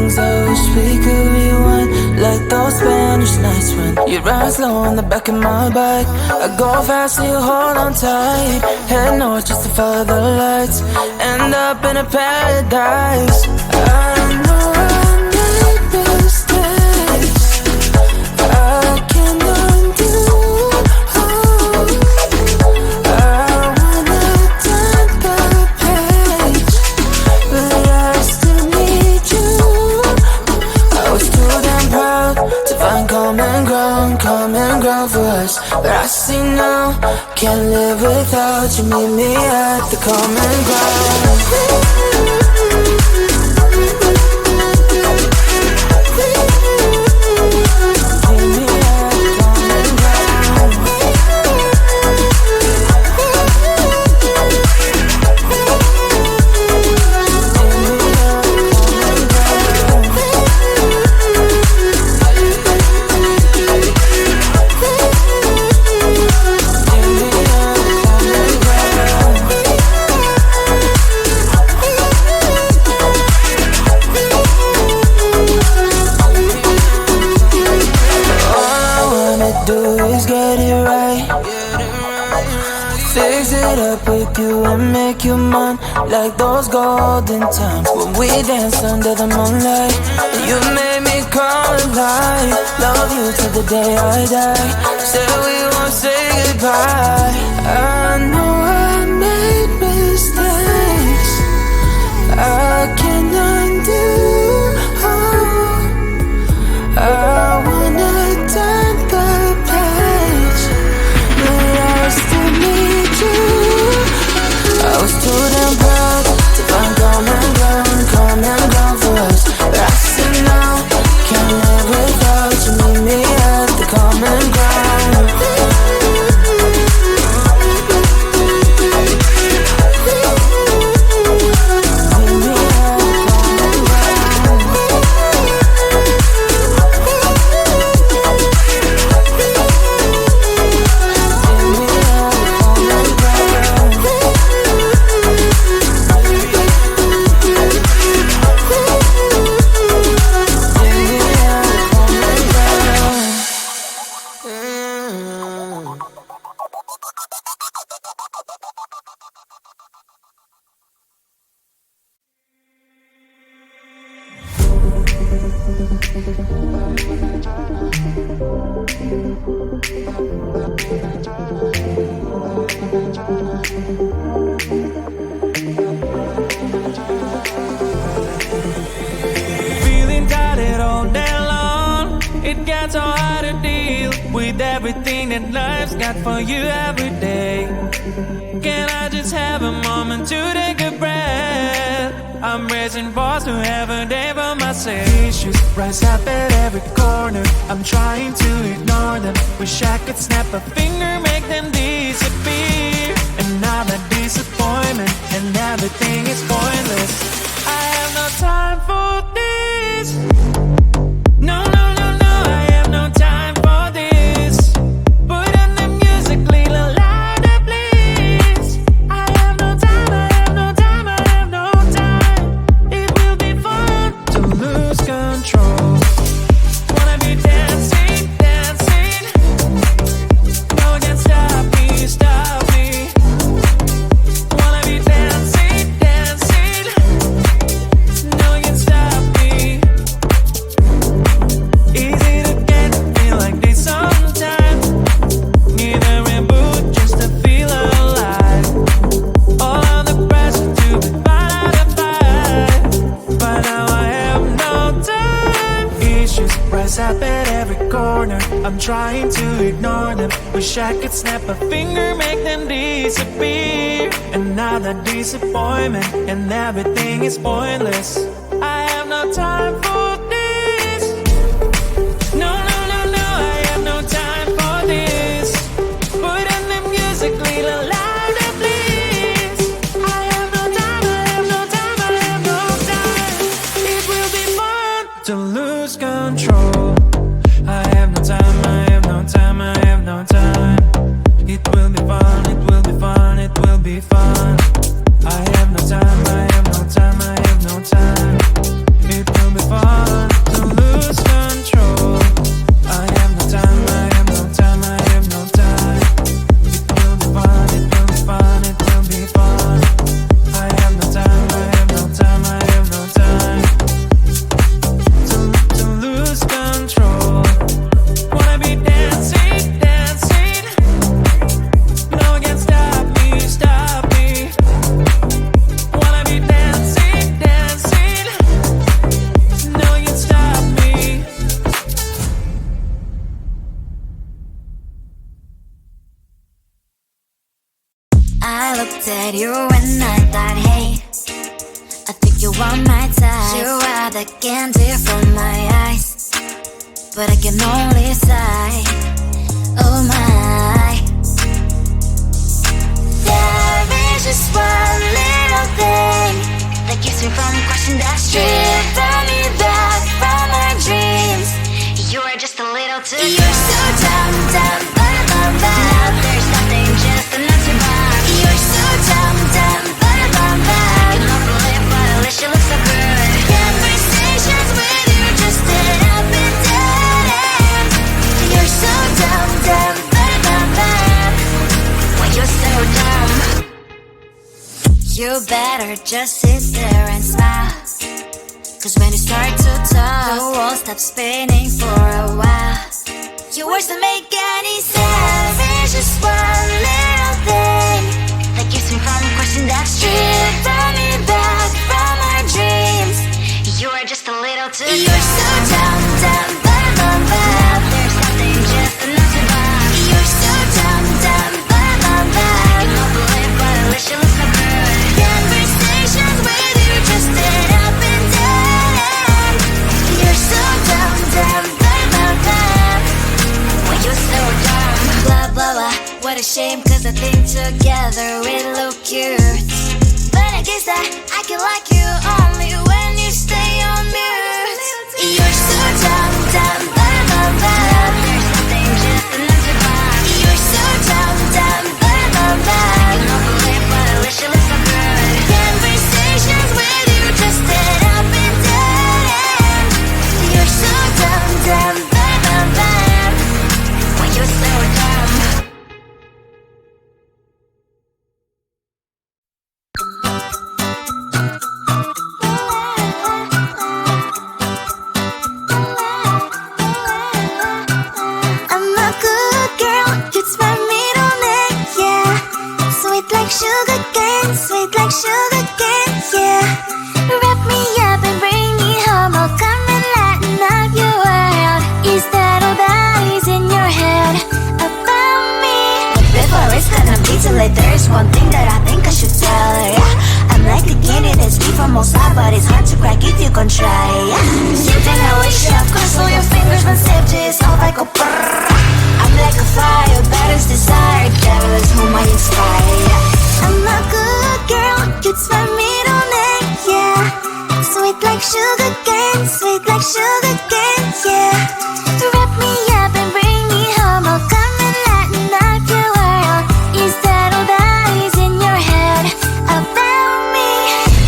things I wish we could rewind, like those Spanish nights when you ride slow on the back of my bike. I go fast so you hold on tight. Head north just to follow the lights, end up in a paradise. I know I made mistakes I can't undo. I wanna turn the page, but I still need you. I was too damn proud to find common ground for us, but I see now, can't live without you. Meet me at the common ground. Make you mine, like those golden times when we danced under the moonlight. You made me come alive. Love you till the day I die. Said we won't say goodbye. I know I made mistakes I can't undo. I wanna turn the page, but I still need you. I was too damn proud to find common ground for us, but I see now, can't live without you. Meet me at the common ground. Feeling tired all day long, it gets so hard to deal with everything that life's got for you every day. Can I just have a moment to take a breath? I'm raising balls to have a day for myself. Issues rise up at every corner, I'm trying to ignore them. Wish I could snap a finger, make them disappear. And now that disappointment and everything is pointless. I have no time for this. No, no, no, no, I have no time for this. Put on the music, little louder, please. I have no time, I have no time, I have no time. It will be fun to lose control. Wanna be dancing, dancing. No one can stop me, stop me. Wanna be dancing, dancing. No one can stop me. Easy to get, feel like this sometimes. Need a reboot just to feel alive. All of the pressure to be out of fight, but now I have no time. Issues rise up at every corner, I'm trying to ignore them. Wish I could snap a finger, make them disappear. And now that disappointment and everything is pointless. I have no time for this. No, no, no, no, I have no time for this. Put on the music, little louder, please. I have no time, I have no time, I have no time. It will be fun to lose control. I have no time, I have no time, I have no time. It will be fun, it will be fun, it will be fun. I have no time, I have no time, I have no time. It will be fun. I looked at you and I thought, hey, I think you are my type. You are the candy from my eyes, but I can only sigh, oh my. There is just one little thing that keeps me from crossing that street. Turn me back from my dreams. You are just a little too good. You're so dumb, dumb, ba-da-bum-bum. Now there's nothing, just enough to bomb. You're so dumb, dumb, ba-da-bum-bum. You love to live, but at least you look so good. Conversations with you just end up in dead ends. You're so dumb, dumb, ba-da-bum-bum. When you're so dumb, you better just sit there and smile. Cause when you start to talk, the world stops spinning for a while. Your words don't make any sense. There's just one little thing that keeps me from crossing that street. Turn me back from my dreams. You are just a little too good. You're so dumb, dumb, ba-da-bum-bum. Now there's nothing, just enough to bomb. You're so dumb, dumb, ba-da-bum-bum. You love to live, but at least you look so good. Conversations with you just end up in dead end. You're so dumb, dumb, ba-da-bum-bum. When you're so dumb, blah, blah, blah. What a shame, cause I think together we look cute. But I guess that I can like you only when you stay on mute. You're so dumb, dumb, ba-da-bum-bum. There's nothing, just enough to bomb. You're so dumb, dumb, ba-da-bum-bum. You love to live, but at least you look so good. Conversations with you just end up in dead end. You're so dumb, dumb, ba-da-bum-bum. When you're so dumb. I'm a good girl, it's my middle name, yeah. Sweet like sugar cane, sweet like sugar cane, yeah. Wrap me up and bring me home, I'll come and lighten up your world. Is that all that is in your head about me? But before it's gonna be too late, there's one thing that I think I should tell her, yeah. I'm like the candy that's deep from outside, but it's hard to crack if you can try, yeah. Same thing I wish you have crossed all your fingers when safety is off, I go brrrr. I'm like a fire, battles desire, devil is whom I inspire, yeah. I'm a good girl, it's my middle name, yeah. Sweet like sugar cane, sweet like sugar cane, yeah. Wrap me up and bring me home, I'll come and lighten up your world. Is that all that is in your head about me?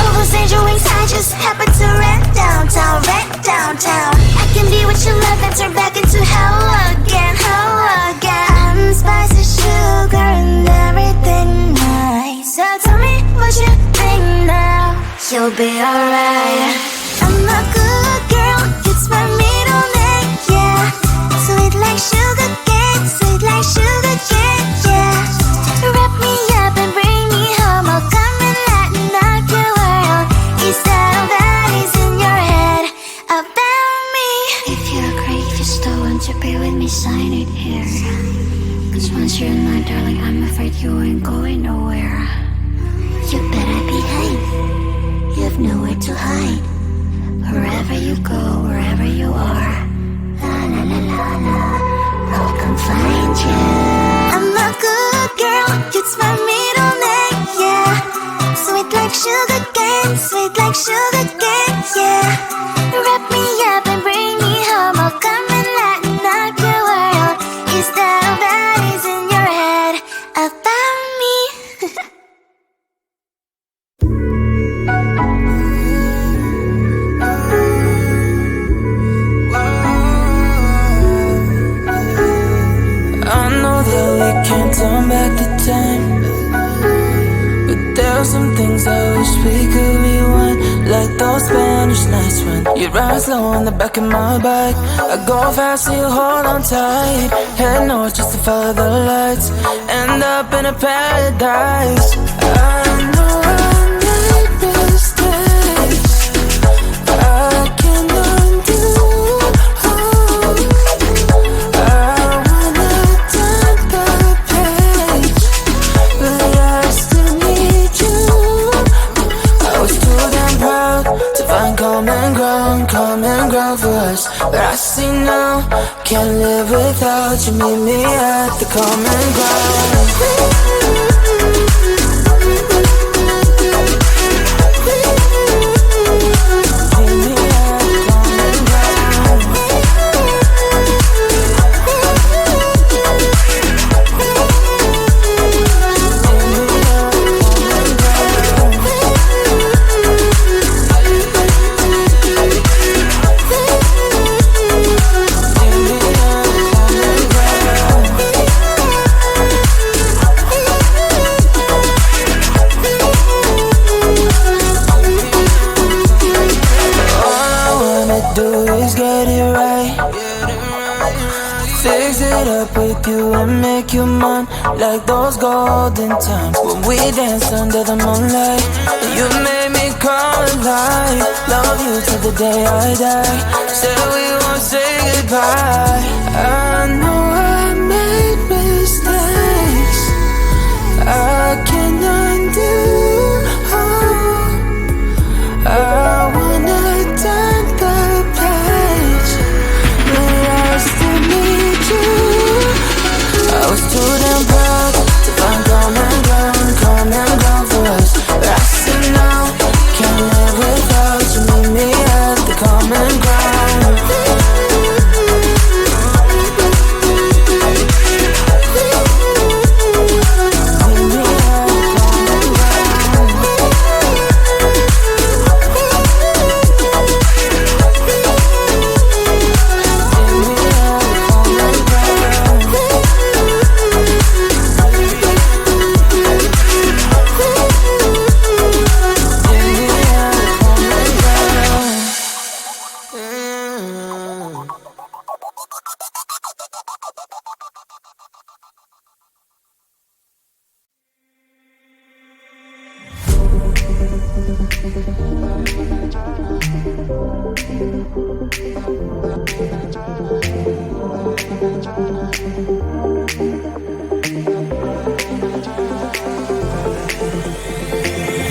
All those angel wings I just happen to rent downtown, rent downtown. I can be what you love and turn back into hell again, hell again. Spicy sugar and everything nice. So tell me what you think now. You'll be alright. I'm a good girl, it's my middle name, yeah. Sweet like sugar cane, sweet like sugar cane, yeah. Wrap me up and bring me home, I'll come and lighten up your world. Is that all that is in your head about me? If you agree, if you still want to be with me, sign it here. Cause once you're in my darling, I'm afraid you ain't going nowhere. You better behave, you have nowhere to hide. Wherever you go, wherever you are, la la la la la, I'll come find you. I'm a good girl, it's my middle name, yeah. Sweet like sugar cane, sweet like sugar cane, yeah. Wrap me up and bring me home, I'll come and lighten up your world. Is that all that is in your head about me? I know that we can't turn back the time, but there are some things I wish we could rewind. Like those Spanish nights when you ride slow on the back of my bike. I go fast so you hold on tight. Head north just to follow the lights. End up in a paradise. I know I made mistakes, I can undo. I wanna turn the page, but I still can't live without you. Meet me at the common ground. Make you mine like those golden times when we danced under the moonlight. You made me come alive. Love you till the day I die. Said we won't say goodbye. I know I made mistakes I can't undo. I wanna turn the page, but I still need you. I was too damn proud to find common ground for us. But I said no, can't live without you. Meet me at the common ground.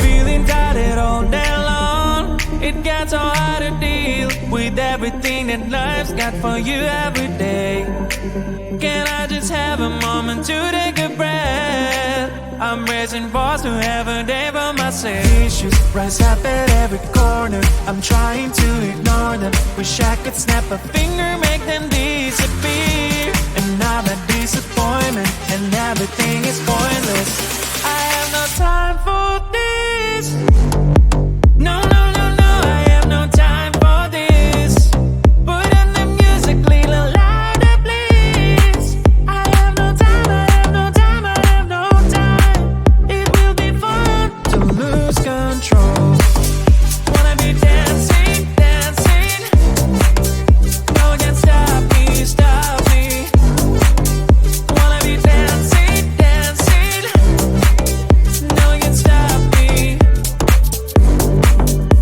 Feeling tired all day long. It gets so hard to deal with everything that life's got for you every day. Can I just have a moment to take a breath? I'm raising balls to have a day for myself. Issues rise up at every corner. I'm trying to ignore them. Wish I could snap a finger, make them disappear. And now that disappointment and everything is pointless. I have no time for this. No, no, no, no, I have no time for this. Put on the music, little louder, please. I have no time, I have no time, I have no time. It will be fun to lose control. Wanna be dancing, dancing. No one can stop me, stop me. Wanna be dancing, dancing. No one can stop me.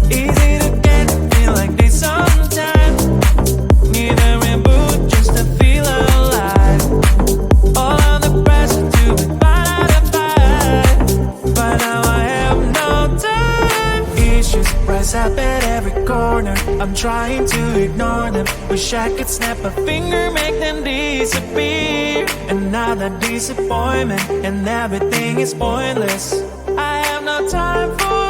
Easy to get, feel like this sometimes. Need a reboot just to feel alive. All of the pressure to be fight. But now I have no time. Issues rise up at every corner. I'm trying to ignore them. Wish I could snap a finger, make them disappear. And now that disappointment and everything is pointless. I have no time for